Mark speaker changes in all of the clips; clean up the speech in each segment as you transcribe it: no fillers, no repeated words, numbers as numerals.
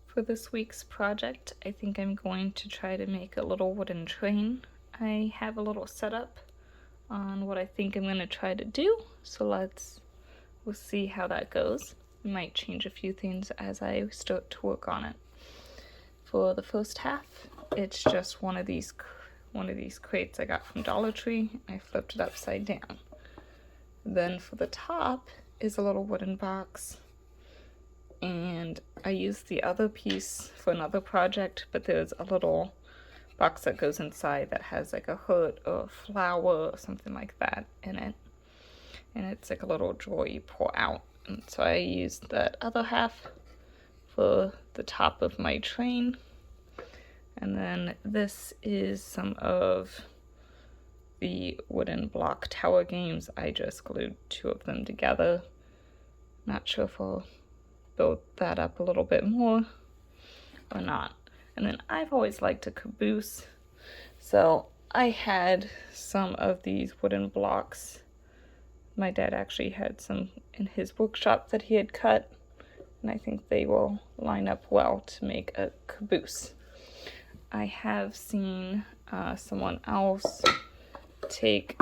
Speaker 1: For this week's project, I think I'm going to try to make a little wooden train. I have a little setup on what I think I'm going to try to do, so we'll see how that goes. I might change a few things as I start to work on it. For the first half, it's just one of these crates I got from Dollar Tree. I flipped it upside down. Then for the top is a little wooden box, and I used the other piece for another project, but there's a little box that goes inside that has like a hood or a flower or something like that in it, and it's like a little drawer you pull out. And so I used that other half for the top of my train. And then this is some of the wooden block tower games. I just glued two of them together. Not sure if I'll build that up a little bit more or not. And then I've always liked a caboose, so I had some of these wooden blocks. My dad actually had some in his workshop that he had cut, and I think they will line up well to make a caboose. I have seen someone else take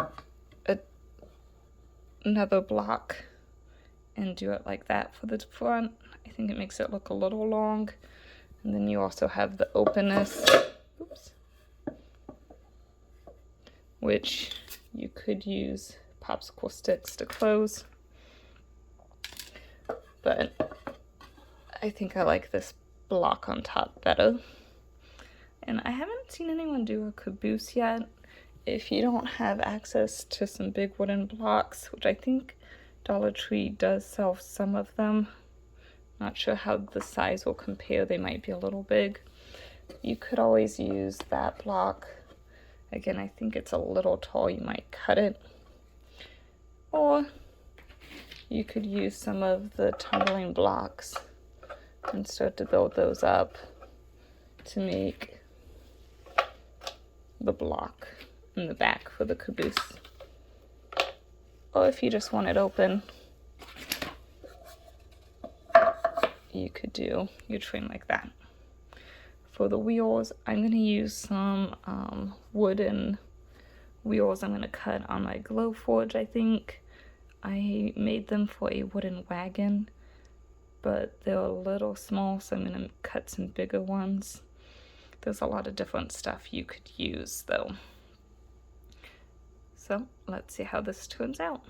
Speaker 1: another block and do it like that for the front. I think it makes it look a little long. And then you also have the openness, which you could use popsicle sticks to close. But I think I like this block on top better. And I haven't seen anyone do a caboose yet. If you don't have access to some big wooden blocks, which I think Dollar Tree does sell some of them, not sure how the size will compare, they might be a little big. You could always use that block. Again, I think it's a little tall, you might cut it. Or you could use some of the tumbling blocks and start to build those up to make the block in the back for the caboose. Or if you just want it open, you could do your train like that. For the wheels, I'm going to use some wooden wheels I'm going to cut on my Glowforge, I think. I made them for a wooden wagon, but they're a little small, so I'm going to cut some bigger ones. There's a lot of different stuff you could use, though. So let's see how this turns out.